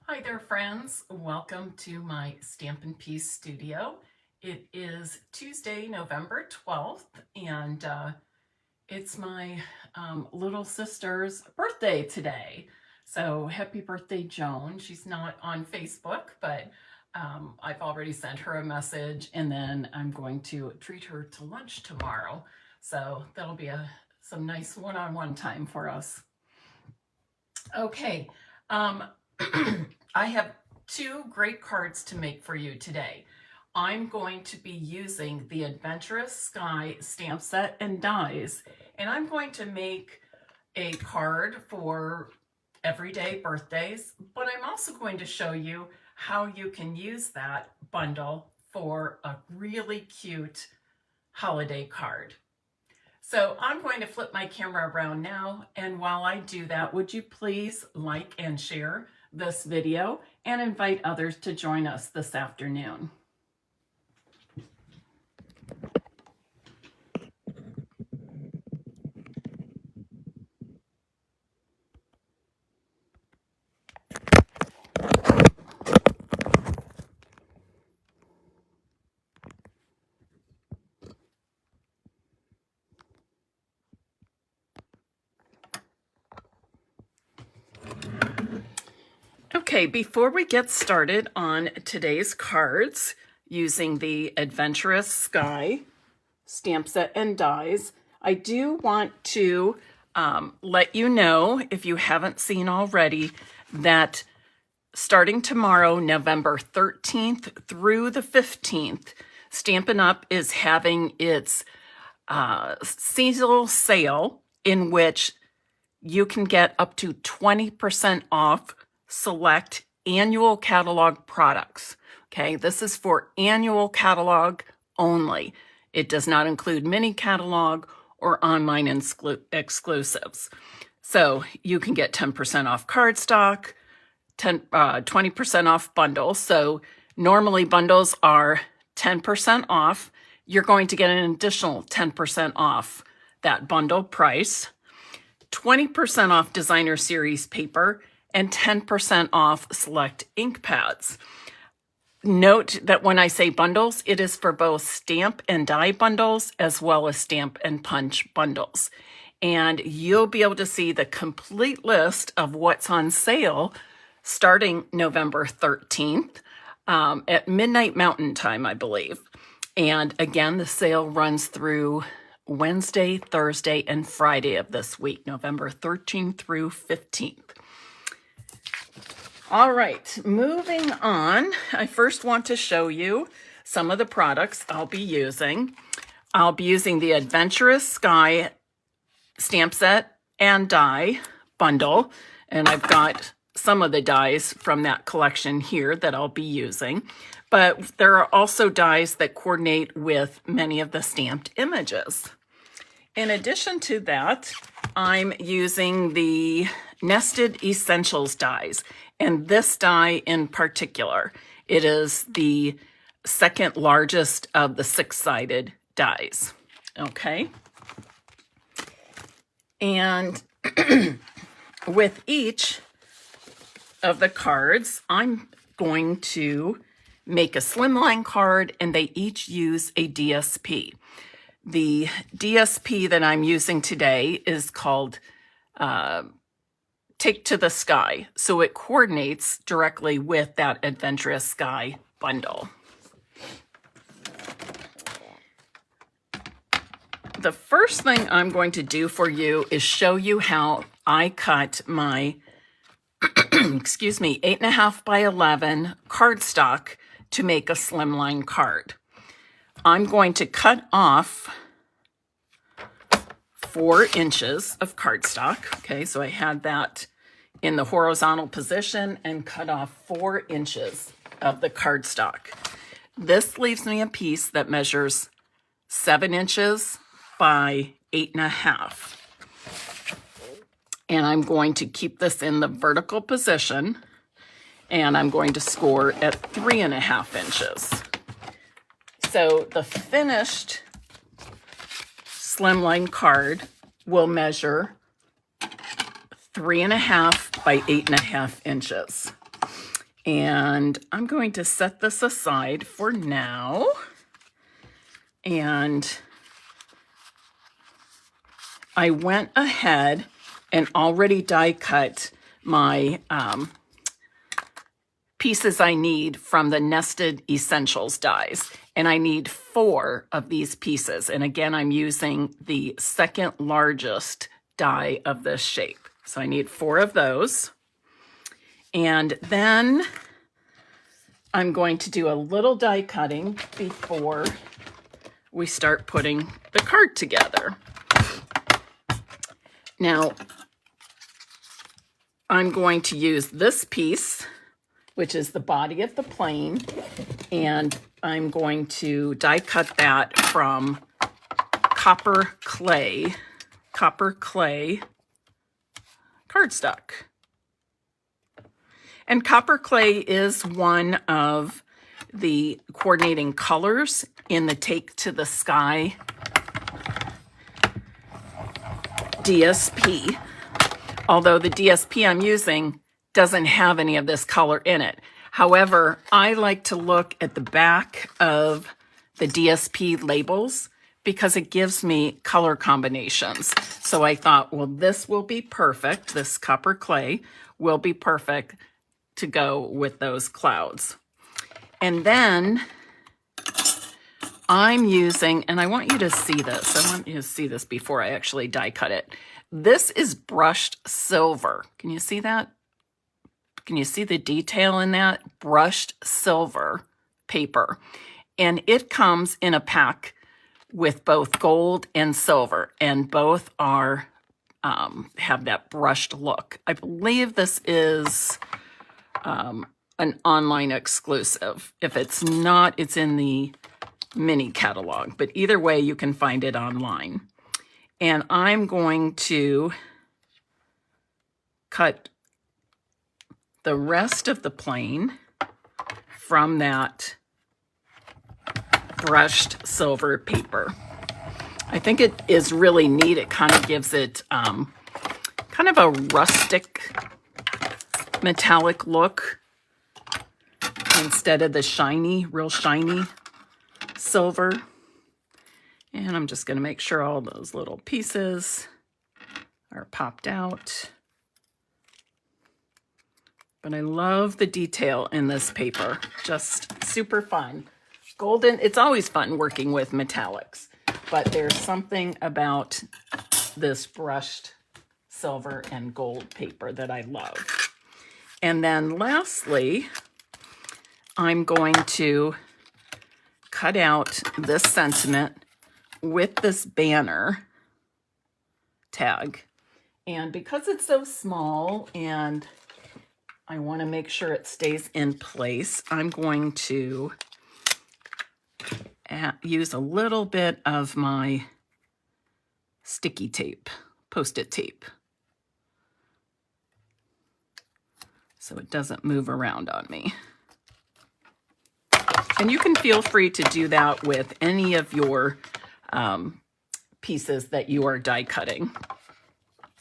Hi there, friends. Welcome to my Stampin' Piece studio. It is Tuesday, November 12th, and it's my little sister's birthday today. So happy birthday, Joan. She's not on Facebook, but I've already sent her a message, and then I'm going to treat her to lunch tomorrow. So that'll be some nice one-on-one time for us. Okay. I have two great cards to make for you today. I'm going to be using the Adventurous Sky stamp set and dies, and I'm going to make a card for everyday birthdays, but I'm also going to show you how you can use that bundle for a really cute holiday card. So I'm going to flip my camera around now, and while I do that, would you please like and share this video and invite others to join us this afternoon. Okay, before we get started on today's cards using the Adventurous Sky stamp set and dies, I do want to let you know, if you haven't seen already, that starting tomorrow, November 13th through the 15th, Stampin' Up! Is having its seasonal sale in which you can get up to 20% off select annual catalog products. Okay, this is for annual catalog only. It does not include mini catalog or online exclusives. So you can get 10% off cardstock, 20% off bundles. So normally bundles are 10% off. You're going to get an additional 10% off that bundle price, 20% off designer series paper, and 10% off select ink pads. Note that when I say bundles, it is for both stamp and die bundles as well as stamp and punch bundles. And you'll be able to see the complete list of what's on sale starting November 13th at midnight Mountain Time, I believe. And again, the sale runs through Wednesday, Thursday, and Friday of this week, November 13th through 15th. All right, moving on, I first want to show you some of the products I'll be using. I'll be using the Adventurous Sky stamp set and die bundle, and I've got some of the dies from that collection here that I'll be using. But there are also dies that coordinate with many of the stamped images. In addition to that, I'm using the Nested Essentials dies, and this die in particular. It is the second largest of the six-sided dies, okay? And with each of the cards, I'm going to make a slimline card, and they each use a DSP. The DSP that I'm using today is called Take to the Sky, so it coordinates directly with that Adventurous Sky bundle. The first thing I'm going to do for you is show you how I cut my 8.5 by 11 cardstock to make a slimline card. I'm going to cut off 4 inches of cardstock. Okay, so I had that in the horizontal position and cut off 4 inches of the cardstock. This leaves me a piece that measures 7 inches by 8.5. And I'm going to keep this in the vertical position, and I'm going to score at 3.5 inches. So the finished slimline card will measure 3.5 by 8.5 inches. And I'm going to set this aside for now. And I went ahead and already die cut my pieces I need from the Nested Essentials dies. And I need 4 of these pieces. And again, I'm using the second largest die of this shape. So I need 4 of those. And then I'm going to do a little die cutting before we start putting the card together. Now, I'm going to use this piece, which is the body of the plane, and I'm going to die cut that from copper clay cardstock. And copper clay is one of the coordinating colors in the Take to the Sky DSP, although the DSP I'm using doesn't have any of this color in it. However, I like to look at the back of the DSP labels because it gives me color combinations. So I thought, well, this will be perfect. This copper clay will be perfect to go with those clouds. And then I'm using, and I want you to see this. I want you to see this before I actually die cut it. This is brushed silver. Can you see that? Can you see the detail in that? Brushed silver paper. And it comes in a pack with both gold and silver, and both are have that brushed look. I believe this is an online exclusive. If it's not, it's in the mini catalog, but either way, you can find it online. And I'm going to cut the rest of the plane from that brushed silver paper. I think it is really neat. It kind of gives it kind of a rustic metallic look instead of the shiny, real shiny silver. And I'm just going to make sure all those little pieces are popped out. But I love the detail in this paper. Just super fun. Golden, it's always fun working with metallics, but there's something about this brushed silver and gold paper that I love. And then lastly, I'm going to cut out this sentiment with this banner tag. And because it's so small and I want to make sure it stays in place, I'm going to use a little bit of my sticky tape, Post-it tape, so it doesn't move around on me. And you can feel free to do that with any of your pieces that you are die cutting,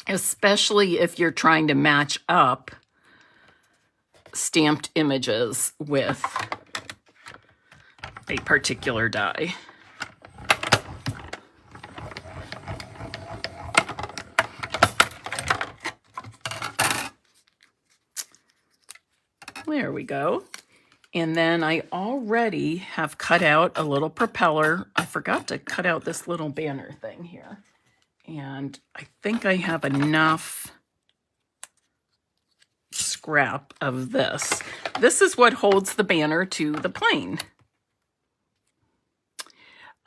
especially if you're trying to match up stamped images with a particular die. There we go. And then I already have cut out a little propeller. I forgot to cut out this little banner thing here. And I think I have enough scrap of this. This is what holds the banner to the plane.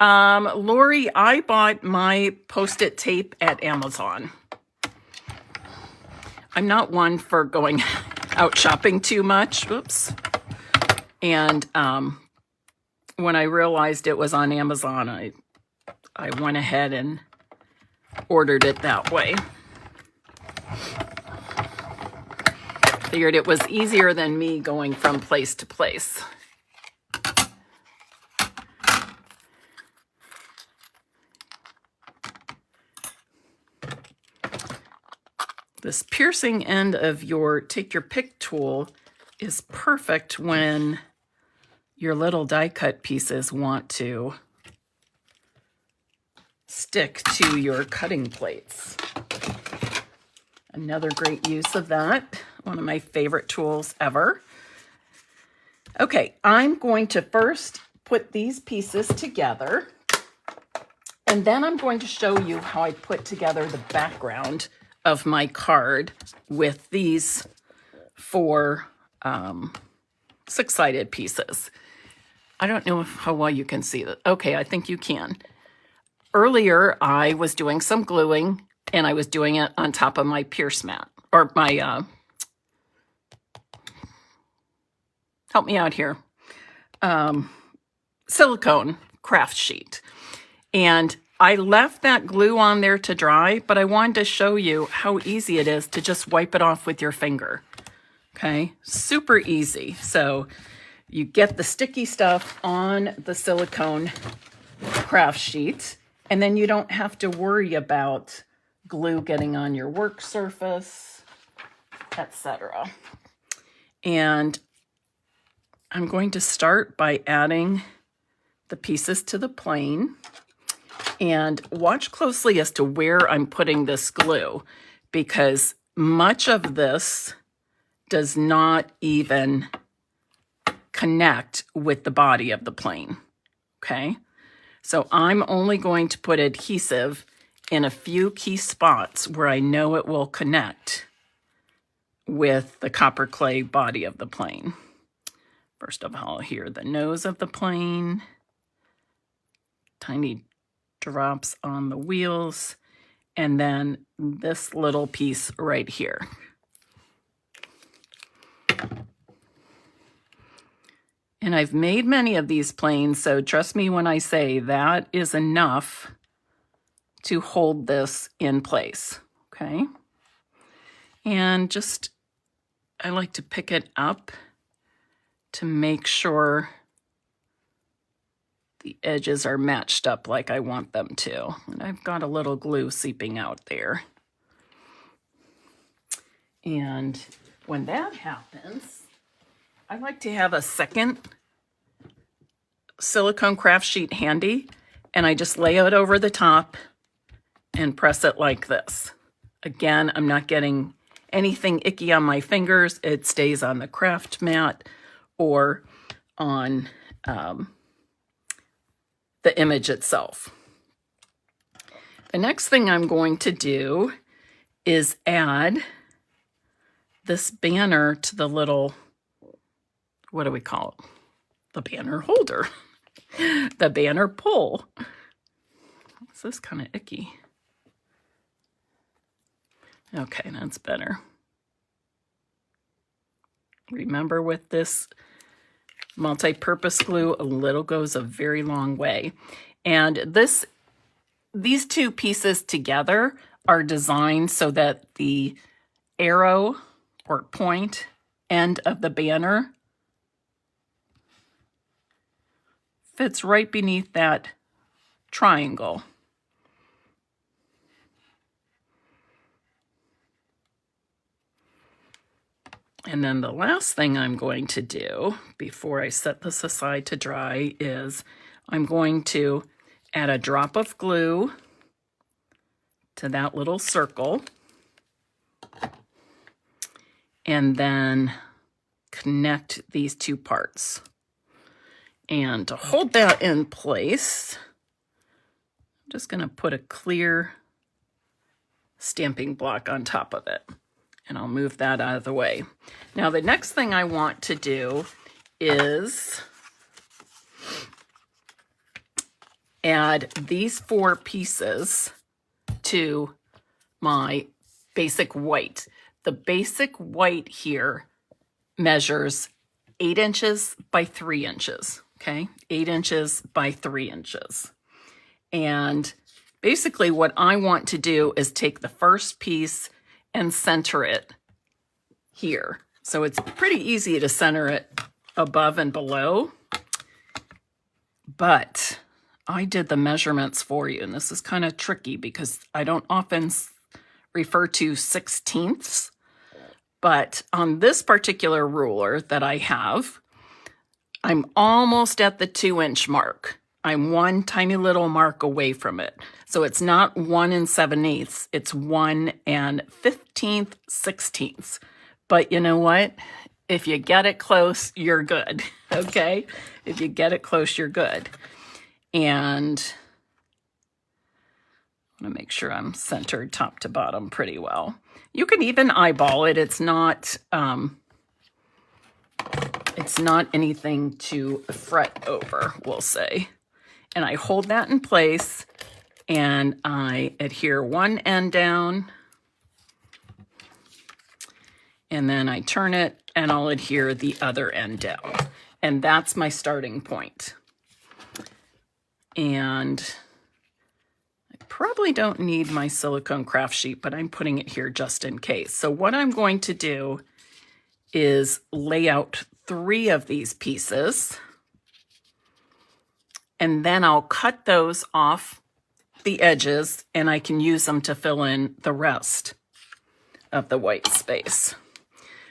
Lori, I bought my Post-it tape at Amazon. I'm not one for going out shopping too much. Oops. And when I realized it was on Amazon, I went ahead and ordered it that way. Figured it was easier than me going from place to place. This piercing end of your take your pick tool is perfect when your little die cut pieces want to stick to your cutting plates. Another great use of that, one of my favorite tools ever. Okay, I'm going to first put these pieces together, and then I'm going to show you how I put together the background of my card with these 4 six-sided pieces. I don't know how well you can see that. Okay, I think you can. Earlier, I was doing some gluing, and I was doing it on top of my Pierce mat, or my, help me out here, silicone craft sheet. And I left that glue on there to dry, but I wanted to show you how easy it is to just wipe it off with your finger. Okay, super easy. So you get the sticky stuff on the silicone craft sheet, and then you don't have to worry about glue getting on your work surface, etc. And I'm going to start by adding the pieces to the plane, and watch closely as to where I'm putting this glue, because much of this does not even connect with the body of the plane. Okay, so I'm only going to put adhesive in a few key spots where I know it will connect with the copper clay body of the plane. First of all, here, the nose of the plane, tiny drops on the wheels, and then this little piece right here. And I've made many of these planes, so trust me when I say that is enough to hold this in place, okay? And just, I like to pick it up to make sure the edges are matched up like I want them to. And I've got a little glue seeping out there. And when that happens, I like to have a second silicone craft sheet handy, and I just lay it over the top and press it like this. Again, I'm not getting anything icky on my fingers. It stays on the craft mat or on the image itself. The next thing I'm going to do is add this banner to the little, what do we call it? The banner holder, the banner pull. This is kind of icky. Okay, that's better. Remember, with this multi-purpose glue, a little goes a very long way. And these 2 pieces together are designed so that the arrow or point end of the banner fits right beneath that triangle. And then the last thing I'm going to do before I set this aside to dry is I'm going to add a drop of glue to that little circle and then connect these 2 parts. And to hold that in place, I'm just going to put a clear stamping block on top of it. And I'll move that out of the way. Now, the next thing I want to do is add these 4 pieces to my basic white. The basic white here measures 8 inches by 3 inches, okay? 8 inches by 3 inches. And basically what I want to do is take the first piece and center it here. So it's pretty easy to center it above and below, but I did the measurements for you, and this is kind of tricky because I don't often refer to 16ths But on this particular ruler that I have, I'm almost at the 2-inch mark. I'm one tiny little mark away from it. So it's not 1 7/8, it's 1 15th, 16th. But you know what? If you get it close, you're good, okay? If you get it close, you're good. And I want to make sure I'm centered top to bottom pretty well. You can even eyeball it. It's not anything to fret over, we'll say. And I hold that in place and I adhere one end down and then I turn it and I'll adhere the other end down. And that's my starting point. And I probably don't need my silicone craft sheet, but I'm putting it here just in case. So what I'm going to do is lay out 3 of these pieces, and then I'll cut those off the edges and I can use them to fill in the rest of the white space.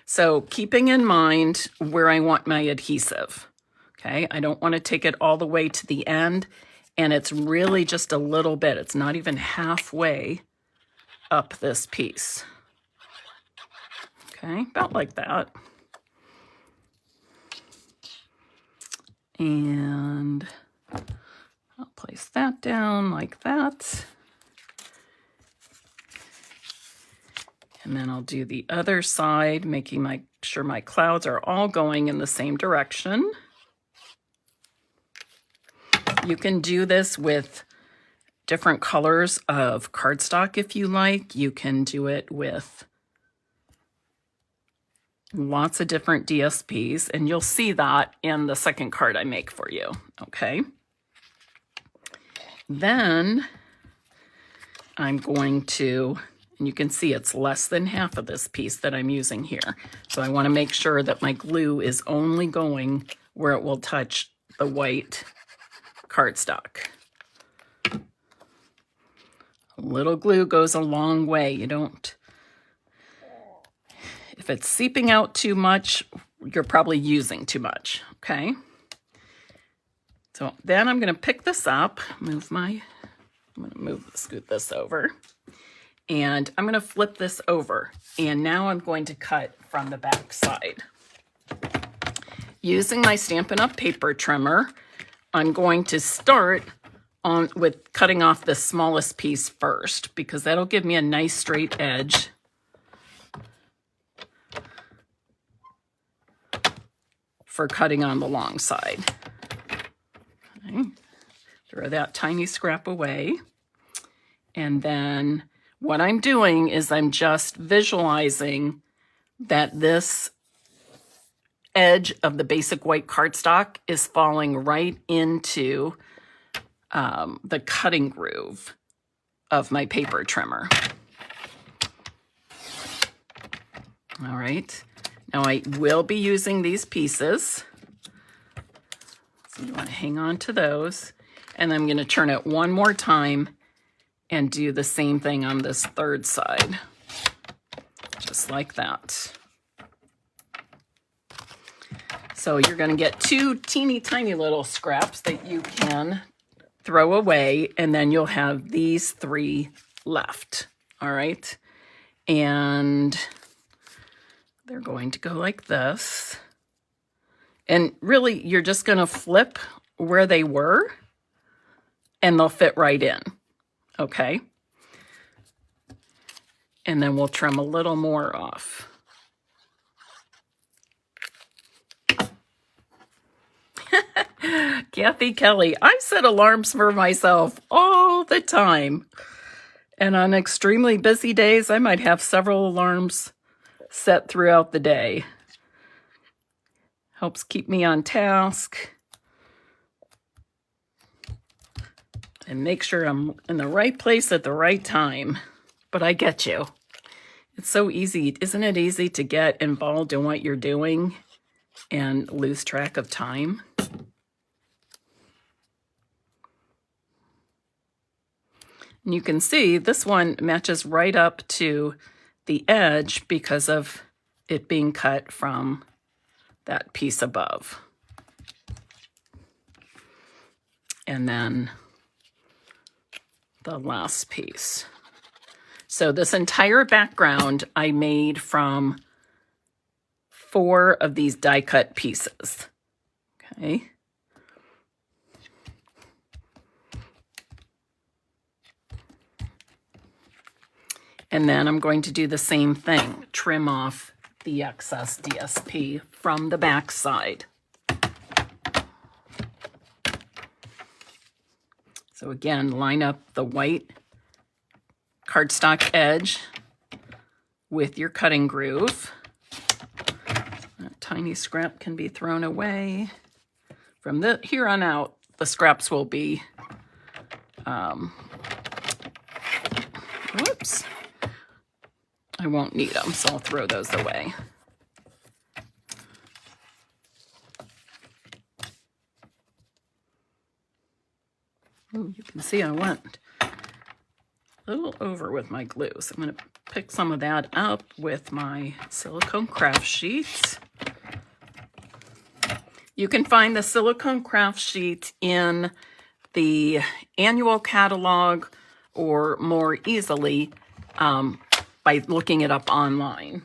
So keeping in mind where I want my adhesive, okay? I don't want to take it all the way to the end, and it's really just a little bit. It's not even halfway up this piece. Okay, about like that. And I'll place that down like that. And then I'll do the other side, making sure my clouds are all going in the same direction. You can do this with different colors of cardstock if you like. You can do it with lots of different DSPs, and you'll see that in the second card I make for you, okay? Then I'm going to, and you can see it's less than half of this piece that I'm using here. So I want to make sure that my glue is only going where it will touch the white cardstock. A little glue goes a long way. You don't, if it's seeping out too much, you're probably using too much, okay? So then I'm going to pick this up, scoot this over, and I'm going to flip this over. And now I'm going to cut from the back side. Using my Stampin' Up! Paper trimmer, I'm going to start with cutting off the smallest piece first, because that'll give me a nice straight edge. For cutting on the long side. Okay. Throw that tiny scrap away. And then what I'm doing is I'm just visualizing that this edge of the basic white cardstock is falling right into the cutting groove of my paper trimmer. All right. Now I will be using these pieces, so you want to hang on to those, and I'm going to turn it one more time and do the same thing on this third side, just like that. So you're going to get 2 teeny tiny little scraps that you can throw away, and then you'll have these 3 left, all right? And they're going to go like this. And really, you're just going to flip where they were, and they'll fit right in, okay? And then we'll trim a little more off. Kathy Kelly, I set alarms for myself all the time. And on extremely busy days, I might have several alarms set throughout the day. Helps keep me on task and make sure I'm in the right place at the right time. But I get you. It's so easy. Isn't it easy to get involved in what you're doing and lose track of time? And you can see this one matches right up to the edge because of it being cut from that piece above. And then the last piece. So this entire background I made from 4 of these die cut pieces. Okay. And then I'm going to do the same thing, trim off the excess DSP from the back side. So again, line up the white cardstock edge with your cutting groove. That tiny scrap can be thrown away. From here on out, the scraps will be, whoops, I won't need them, so I'll throw those away. Ooh, you can see I went a little over with my glue, so I'm going to pick some of that up with my silicone craft sheets. You can find the silicone craft sheet in the annual catalog or more easily by looking it up online.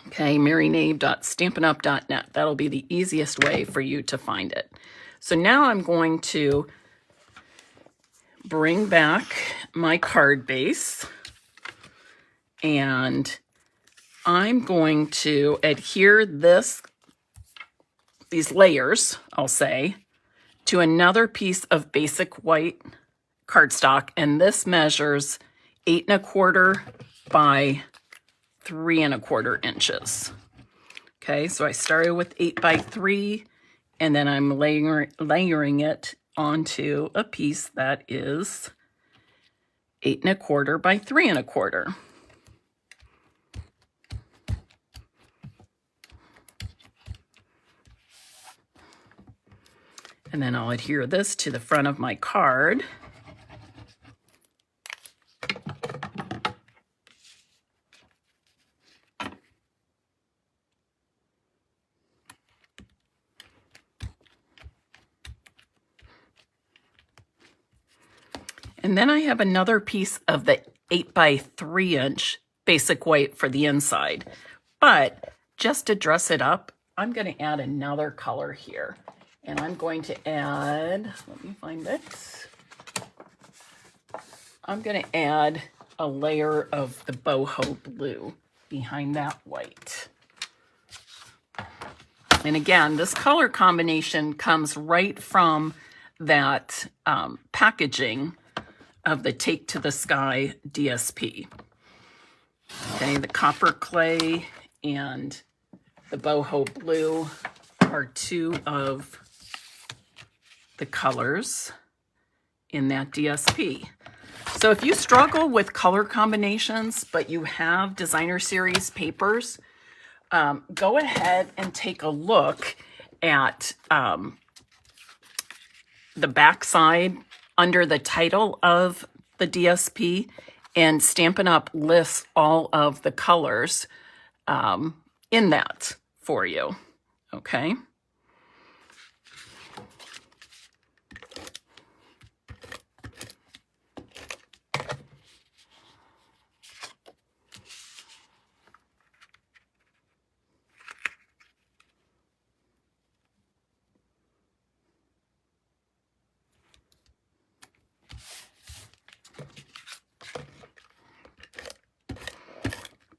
Okay, maryknabe.stampinup.net. That'll be the easiest way for you to find it. So now I'm going to bring back my card base, and I'm going to adhere these layers, I'll say, to another piece of basic white cardstock, and this measures 8 1/4 by 3 1/4 inches. Okay, so I started with 8 by 3, and then I'm layering it onto a piece that is 8 1/4 by 3 1/4. And then I'll adhere this to the front of my card. And then I have another piece of the 8 by 3 inch basic white for the inside. But just to dress it up, I'm going to add another color here. And I'm going to add, let me find it. I'm going to add a layer of the boho blue behind that white. And again, this color combination comes right from that packaging of the Take to the Sky DSP. Okay, the copper clay and the boho blue are 2 of the colors in that DSP. So if you struggle with color combinations, but you have designer series papers, go ahead and take a look at the back side under the title of the DSP, and Stampin' Up! Lists all of the colors in that for you, okay?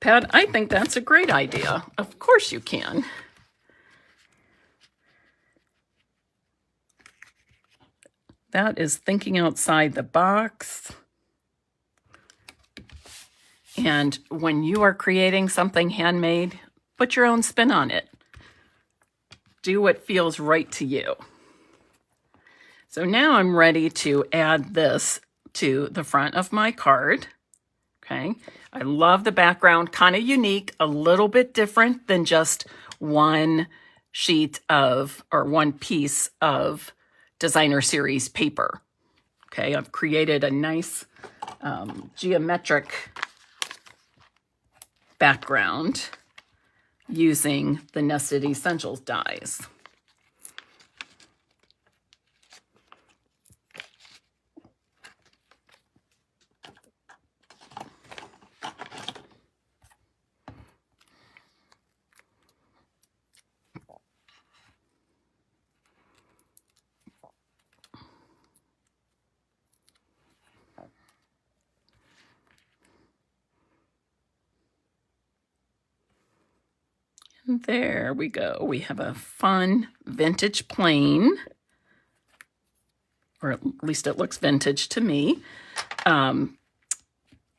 Pat, I think that's a great idea. Of course you can. That is thinking outside the box. And when you are creating something handmade, put your own spin on it. Do what feels right to you. So now I'm ready to add this to the front of my card. Okay, I love the background, kind of unique, a little bit different than just one sheet of, or one piece of designer series paper. Okay, I've created a nice geometric background using the Nested Essentials dies. There we go. We have a fun vintage plane, or at least it looks vintage to me,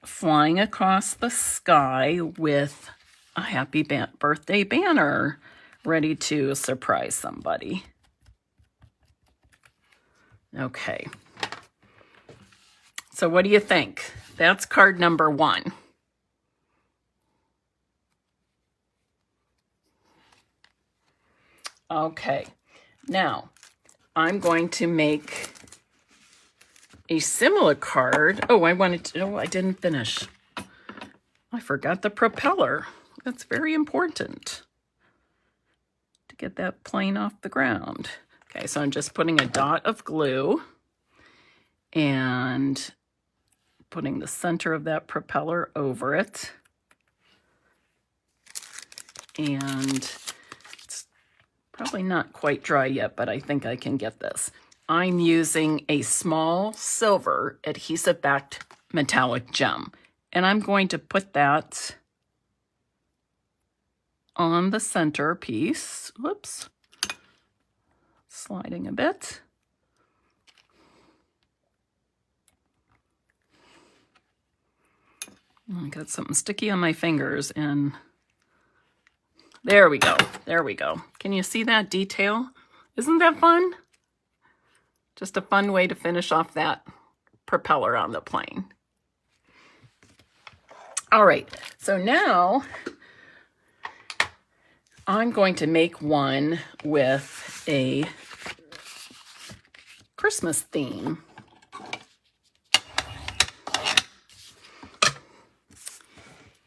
flying across the sky with a happy birthday banner ready to surprise somebody. Okay. So what do you think? That's card number 1. Okay, now I'm going to make a similar card. Oh, I didn't finish. I forgot the propeller. That's very important to get that plane off the ground. Okay, so I'm just putting a dot of glue and putting the center of that propeller over it. And probably not quite dry yet, but I think I can get this. I'm using a small silver adhesive-backed metallic gem, and I'm going to put that on the center piece. Whoops. Sliding a bit. I got something sticky on my fingers, and there we go. There we go. Can you see that detail? Isn't that fun? Just a fun way to finish off that propeller on the plane. All right, so now I'm going to make one with a Christmas theme.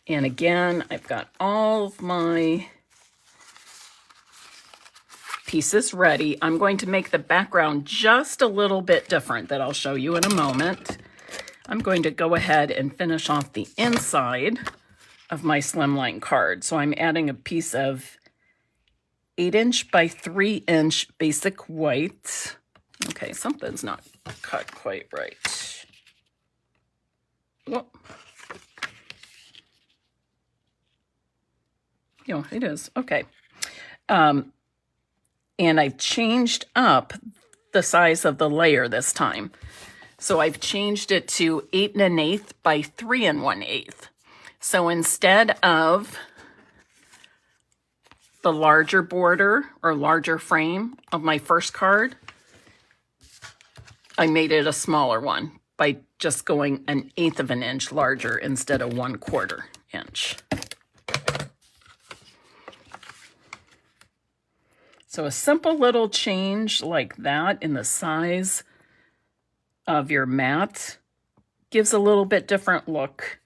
And again, I've got all of my pieces ready. I'm going to make the background just a little bit different that I'll show you in a moment. I'm going to go ahead and finish off the inside of my slimline card. So I'm adding a piece of 8" by 3" basic white. Okay, something's not cut quite right. Whoop. Yeah, it is. Okay. And I've changed up the size of the layer this time. So I've changed it to 8 1/8 by 3 1/8. So instead of the larger border or larger frame of my first card, I made it a smaller one by just going 1/8 of an inch larger instead of 1/4 inch. So a simple little change like that in the size of your mat gives a little bit different look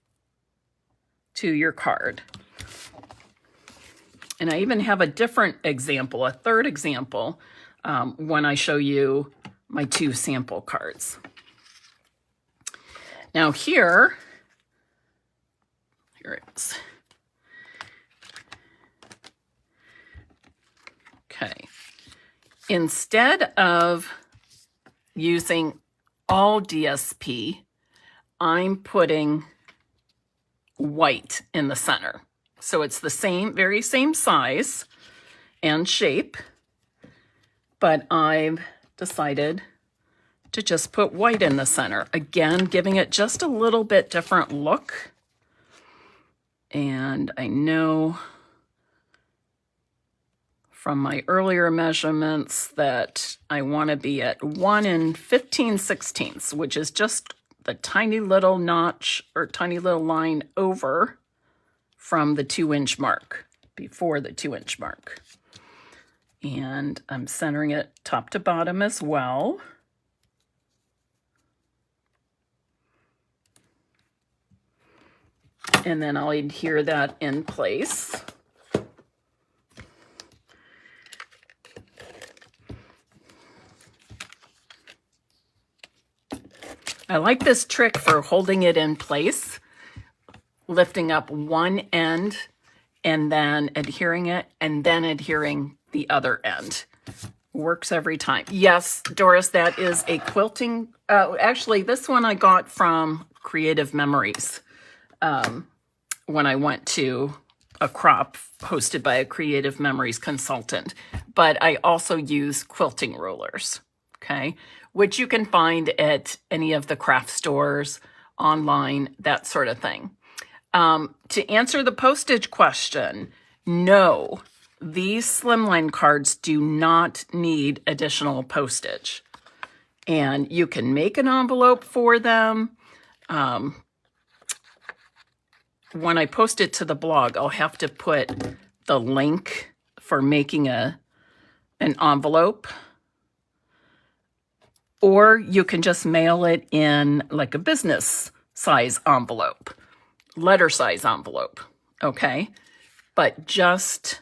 to your card. And I even have a different example, a third example, when I show you my 2 sample cards. Now here it is. Okay, instead of using all DSP, I'm putting white in the center. So it's the very same size and shape, but I've decided to just put white in the center. Again, giving it just a little bit different look. And I know from my earlier measurements that I want to be at 1 15/16, which is just the tiny little notch or tiny little line over from the 2" mark, before the 2" mark. And I'm centering it top to bottom as well. And then I'll adhere that in place. I like this trick for holding it in place, lifting up one end and then adhering it, and then adhering the other end. Works every time. Yes, Doris, that is a quilting. Actually, this one I got from Creative Memories when I went to a crop hosted by a Creative Memories consultant. But I also use quilting rulers, okay, which you can find at any of the craft stores, online, that sort of thing. To answer the postage question, no, these slimline cards do not need additional postage. And you can make an envelope for them. When I post it to the blog, I'll have to put the link for making an envelope. Or you can just mail it in like a business size envelope, letter size envelope, okay? But just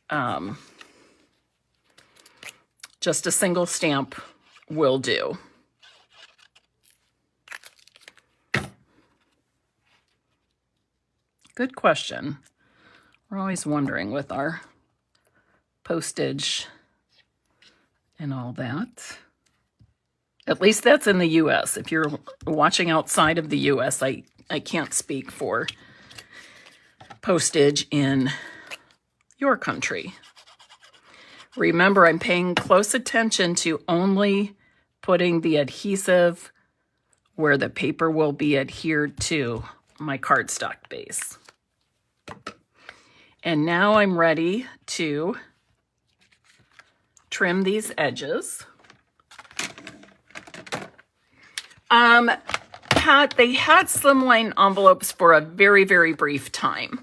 a single stamp will do. Good question. We're always wondering with our postage and all that. At least that's in the US. If you're watching outside of the US, I can't speak for postage in your country. Remember, I'm paying close attention to only putting the adhesive where the paper will be adhered to my cardstock base. And now I'm ready to trim these edges. They had slimline envelopes for a very, very brief time.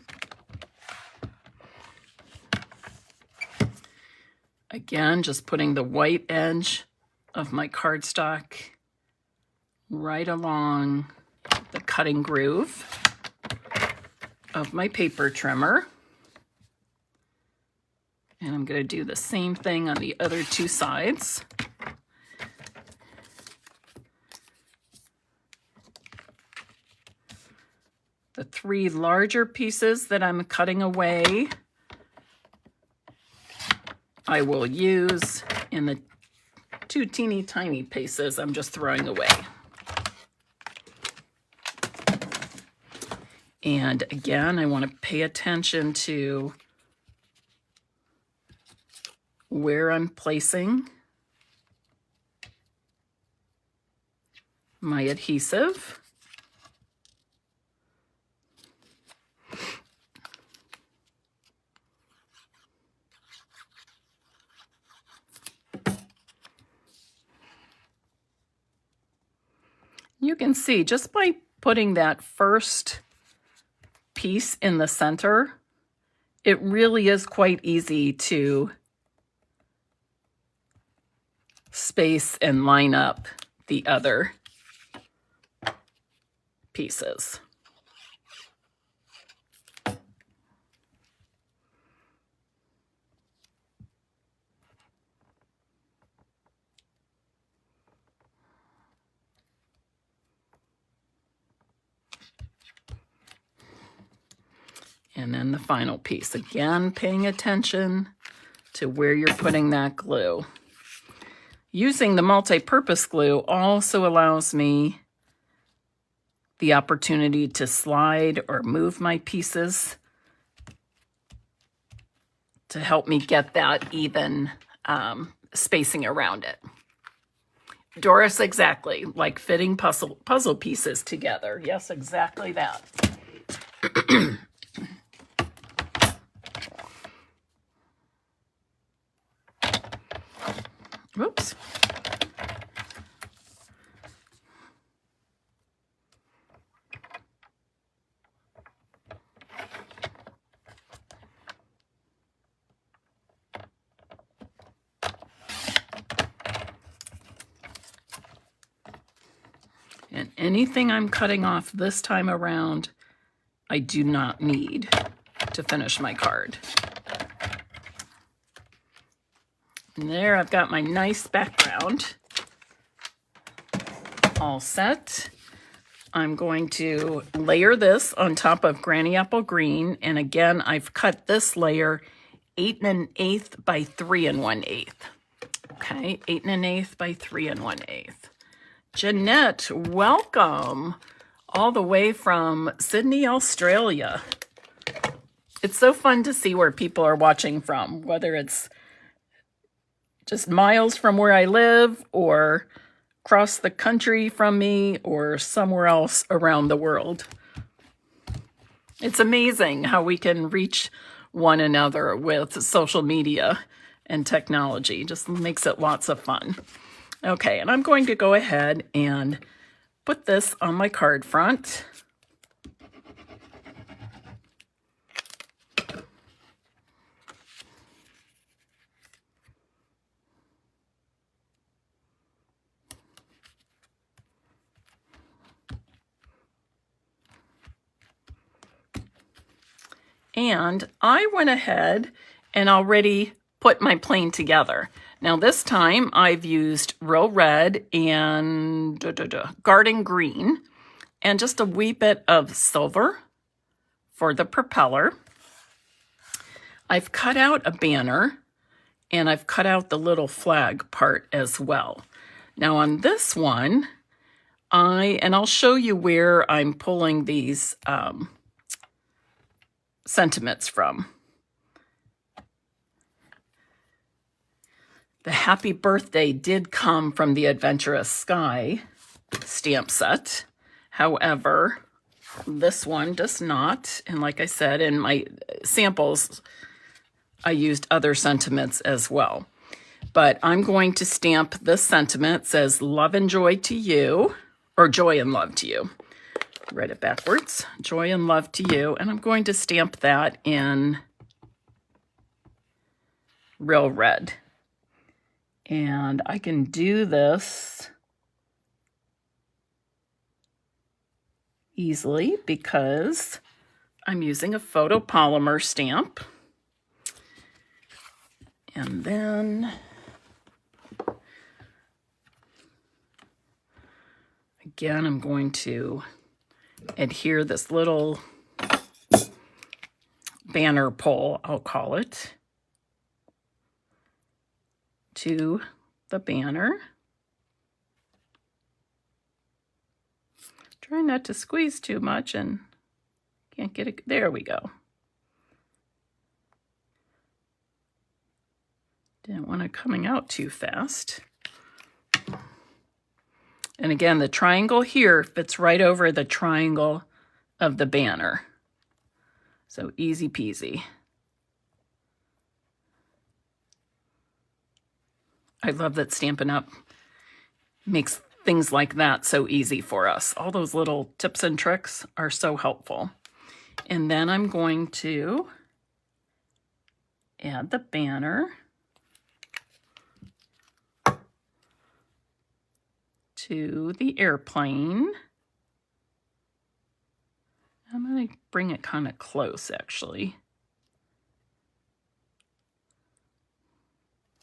Again, just putting the white edge of my cardstock right along the cutting groove of my paper trimmer. And I'm going to do the same thing on the other two sides. The three larger pieces that I'm cutting away, I will use, in the two teeny tiny pieces I'm just throwing away. And again, I want to pay attention to where I'm placing my adhesive. You can see just by putting that first piece in the center, it really is quite easy to space and line up the other pieces. And then the final piece, again, paying attention to where you're putting that glue. Using the multi-purpose glue also allows me the opportunity to slide or move my pieces to help me get that even spacing around it. Doris, exactly, like fitting puzzle pieces together. Yes, exactly that. Whoops. And anything I'm cutting off this time around, I do not need to finish my card. And there I've got my nice background. all set. I'm going to layer this on top of Granny Apple Green. And again, I've cut this layer 8 1/8 by 3 1/8. Okay, 8 1/8 by 3 1/8. Jeanette, welcome all the way from Sydney, Australia. It's so fun to see where people are watching from, whether it's just miles from where I live or across the country from me or somewhere else around the world. It's amazing how we can reach one another with social media and technology. Just makes it lots of fun. Okay, and I'm going to go ahead and put this on my card front. And I went ahead and already put my plane together. Now this time I've used Real Red and Garden Green and just a wee bit of silver for the propeller. I've cut out a banner and I've cut out the little flag part as well. Now on this one, I'll show you where I'm pulling these sentiments from. The happy birthday did come from the Adventurous Sky stamp set. However, this one does not. And like I said, in my samples, I used other sentiments as well. But I'm going to stamp this sentiment. It says love and joy to you, or joy and love to you. Write it backwards. Joy and love to you. And I'm going to stamp that in Real Red. And I can do this easily because I'm using a photopolymer stamp. And then again, I'm going to adhere this little banner pole, I'll call it, to the banner. Try not to squeeze too much and can't get it. There we go. Didn't want it coming out too fast. And again, the triangle here fits right over the triangle of the banner. So easy peasy. I love that Stampin' Up! Makes things like that so easy for us. All those little tips and tricks are so helpful. And then I'm going to add the banner to the airplane. I'm going to bring it kind of close, actually.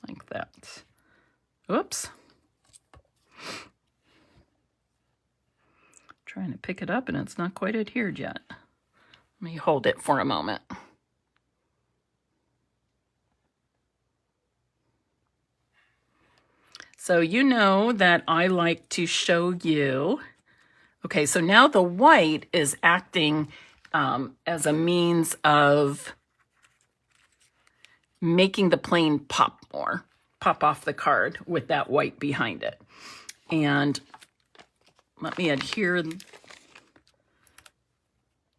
Like that. Oops. Trying to pick it up and it's not quite adhered yet. Let me hold it for a moment. So you know that I like to show you. Okay, so now the white is acting as a means of making the plane pop more, pop off the card with that white behind it. And let me adhere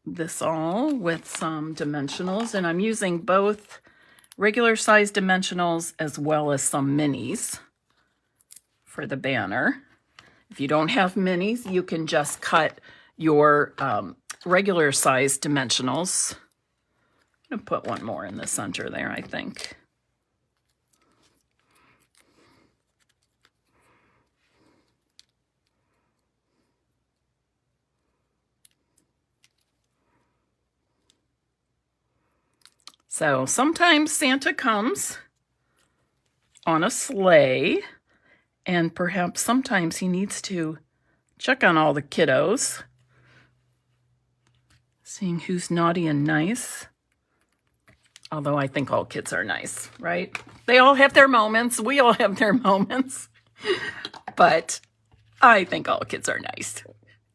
this all with some dimensionals, and I'm using both regular size dimensionals as well as some minis for the banner. If you don't have minis, you can just cut your regular size dimensionals. I'm going to put one more in the center there, I think. So sometimes Santa comes on a sleigh, and perhaps sometimes he needs to check on all the kiddos, seeing who's naughty and nice. Although I think all kids are nice, right? They all have their moments. We all have their moments. But I think all kids are nice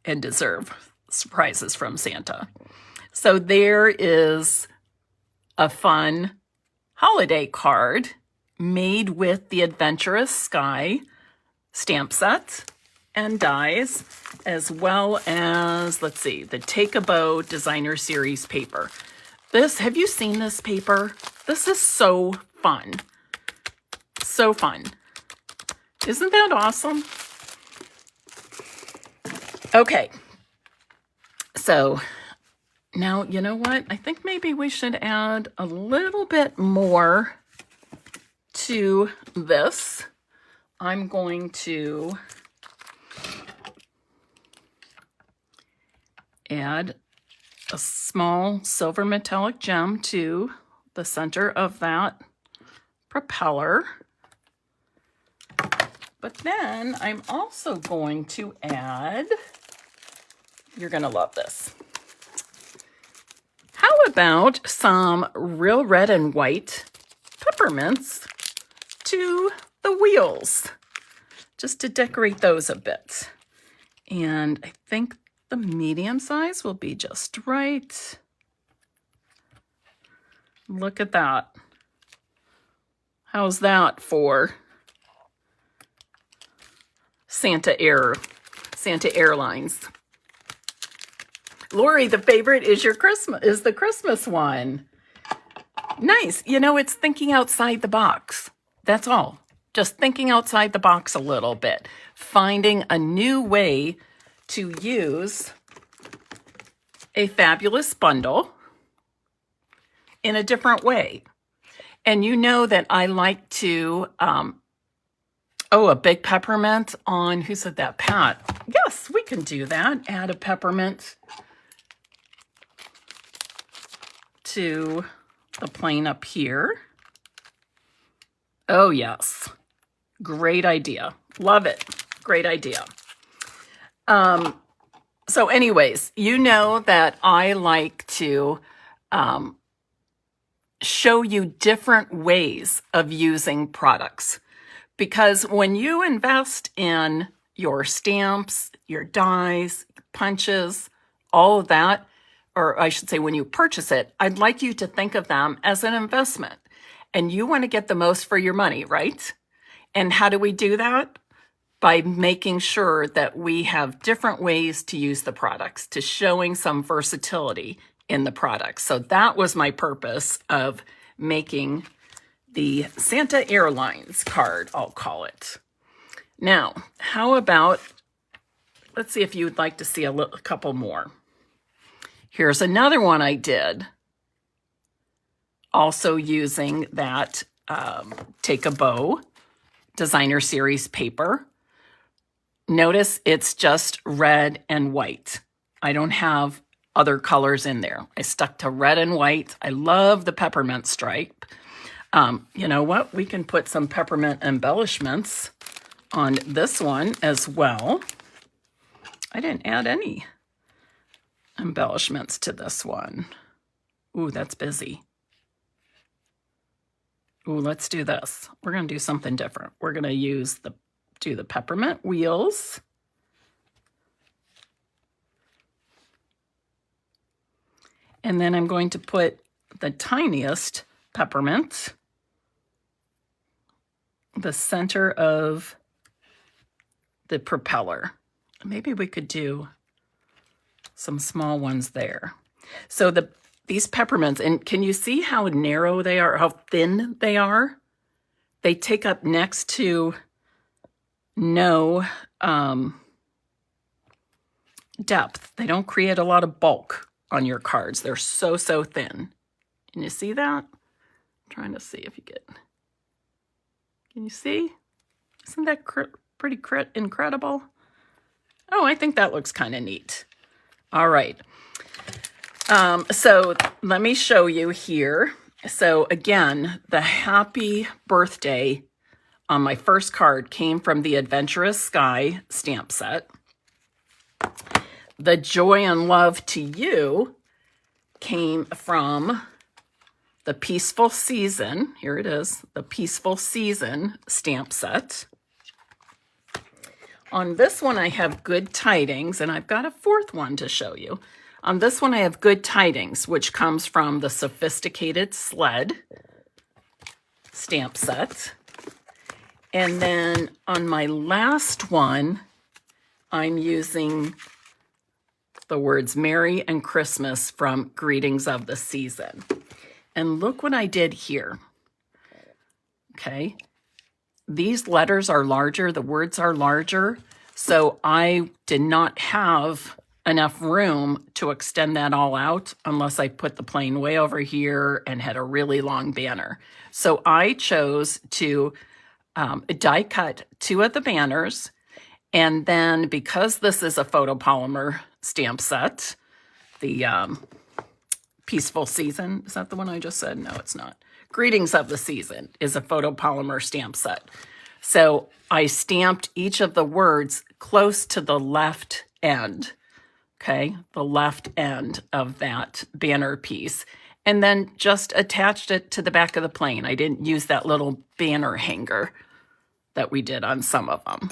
and deserve surprises from Santa. So there is a fun holiday card made with the Adventurous Sky stamp set and dies, as well as, let's see, the Take a Bow Designer Series paper. This, have you seen this paper? This is so fun. So fun. Isn't that awesome? Okay. So now, you know what? I think maybe we should add a little bit more to this. I'm going to add a small silver metallic gem to the center of that propeller. But then I'm also going to add, you're going to love this. How about some real red and white peppermints to the wheels, just to decorate those a bit. And I think the medium size will be just right. Look at that. How's that for Santa Airlines? Lori, the favorite is the Christmas one. Nice. You know, it's thinking outside the box. That's all. Just thinking outside the box a little bit. Finding a new way to use a fabulous bundle in a different way. And you know that I like to, a big peppermint on, who said that? Pat. Yes, we can do that. Add a peppermint to the plane up here. Oh, yes. Great idea. Love it. Great idea. So anyways, you know that I like to show you different ways of using products, because when you invest in your stamps, your dies, punches, all of that, or I should say when you purchase it, I'd like you to think of them as an investment, and you want to get the most for your money, right? And how do we do that? By making sure that we have different ways to use the products, to showing some versatility in the products. So that was my purpose of making the Santa Airlines card, I'll call it. Now, how about, let's see if you'd like to see a couple more. Here's another one I did, also using that Take a Bow Designer Series paper. Notice it's just red and white. I don't have other colors in there. I stuck to red and white. I love the peppermint stripe. You know what? We can put some peppermint embellishments on this one as well. I didn't add any embellishments to this one. Ooh, that's busy. Ooh, let's do this. We're going to do something different. We're going to do the peppermint wheels. And then I'm going to put the tiniest peppermint, the center of the propeller. Maybe we could do some small ones there. So these peppermints, and can you see how narrow they are, how thin they are? They take up next to no depth. They don't create a lot of bulk on your cards. They're so thin. Can you see that? I'm trying to see if you get, can you see? Isn't that pretty incredible? Oh, I think that looks kind of neat. All right. So let me show you here. So again, the happy birthday on my first card came from the Adventurous Sky stamp set. The Joy and Love to You came from the Peaceful Season. Here it is, the Peaceful Season stamp set. On this one, I have Good Tidings, and I've got a fourth one to show you. On this one, I have Good Tidings, which comes from the Sophisticated Sled stamp set. And then on my last one, I'm using the words Merry and Christmas from Greetings of the Season. And look what I did here. Okay. These letters are larger, the words are larger, so I did not have enough room to extend that all out unless I put the plane way over here and had a really long banner. So I chose to die cut 2 of the banners, and then because this is a photopolymer stamp set, the Peaceful Season, is that the one I just said? No, it's not. Greetings of the Season is a photopolymer stamp set. So I stamped each of the words close to the left end, okay, the left end of that banner piece, and then just attached it to the back of the plane. I didn't use that little banner hanger that we did on some of them.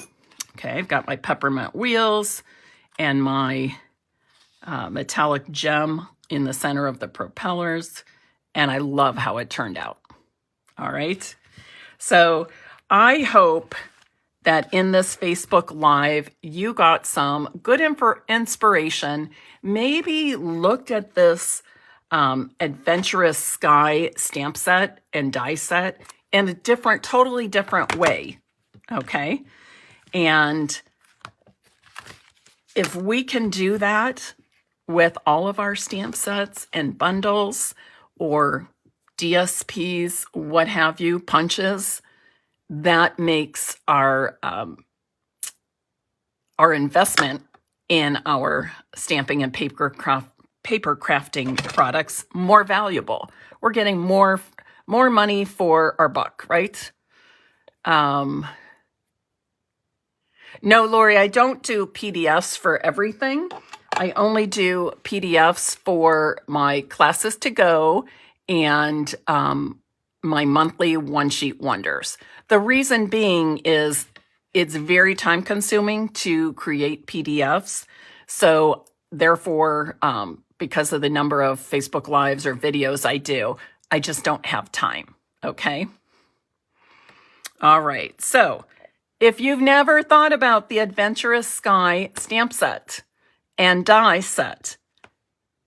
Okay, I've got my peppermint wheels and my metallic gem in the center of the propellers, and I love how it turned out. All right, so I hope that in this Facebook Live, you got some good inspiration, maybe looked at this Adventurous Sky stamp set and die set in a totally different way, okay? And if we can do that with all of our stamp sets and bundles or DSPs, what have you, punches, that makes our investment in our stamping and paper crafting products more valuable. We're getting more money for our buck, right? No, Lori, I don't do PDFs for everything. I only do PDFs for my classes to go and my monthly one-sheet wonders. The reason being is it's very time-consuming to create PDFs. So therefore, because of the number of Facebook Lives or videos I do, I just don't have time, okay? All right, so if you've never thought about the Adventurous Sky stamp set and die set,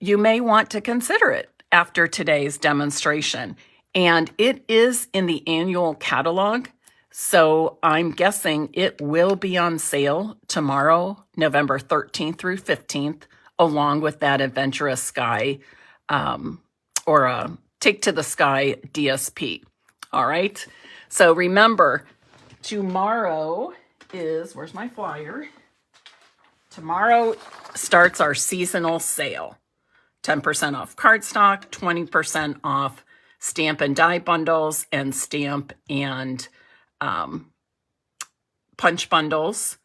you may want to consider it after today's demonstration. And it is in the annual catalog, so I'm guessing it will be on sale tomorrow, November 13th through 15th, along with that Adventurous Sky or Take to the Sky DSP. All right, so remember, tomorrow is, where's my flyer? Tomorrow starts our seasonal sale. 10% off cardstock, 20% off stamp and die bundles, and stamp and punch bundles.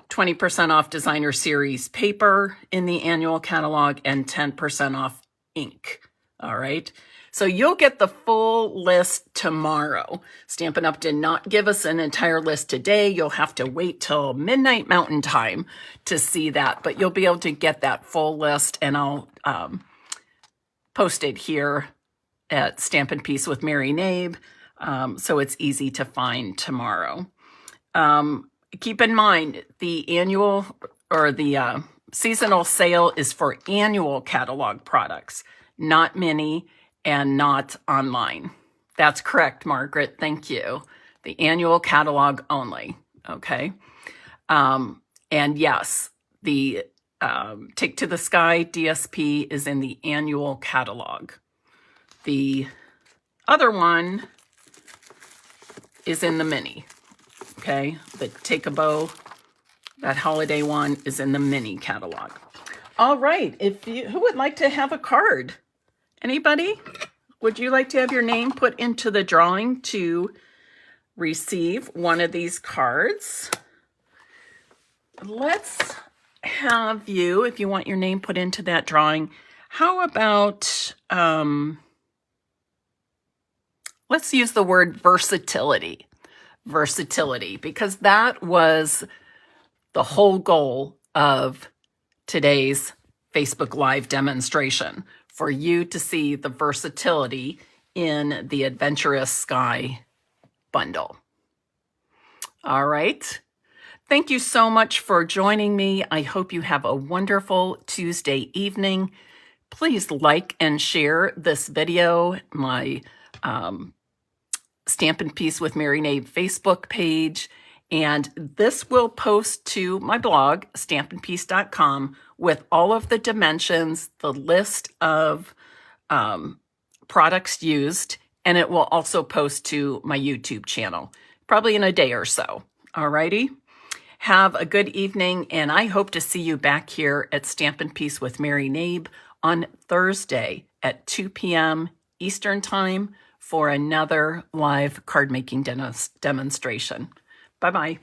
20% off designer series paper in the annual catalog, and 10% off ink. All right. So you'll get the full list tomorrow. Stampin' Up! Did not give us an entire list today. You'll have to wait till midnight Mountain Time to see that, but you'll be able to get that full list, and I'll post it here at Stampin' Piece with Mary Knabe, so it's easy to find tomorrow. Keep in mind, the annual or the seasonal sale is for annual catalog products, not mini and not online. That's correct, Margaret. Thank you. The annual catalog only. Okay. And yes, the Take to the Sky DSP is in the annual catalog. The other one is in the mini. Okay. The Take a Bow, that holiday one, is in the mini catalog. All right. Who would like to have a card? Anybody? Would you like to have your name put into the drawing to receive one of these cards? Let's have you, if you want your name put into that drawing, how about, let's use the word versatility. Versatility, because that was the whole goal of today's Facebook Live demonstration, for you to see the versatility in the Adventurous Sky Bundle. All right. Thank you so much for joining me. I hope you have a wonderful Tuesday evening. Please like and share this video, my Stampin' Piece with Mary Knabe Facebook page, and this will post to my blog, stampinpiece.com, with all of the dimensions, the list of products used, and it will also post to my YouTube channel, probably in a day or so. Alrighty? Have a good evening, and I hope to see you back here at Stampin' Piece with Mary Knabe on Thursday at 2 p.m. Eastern Time for another live card making demonstration. Bye-bye.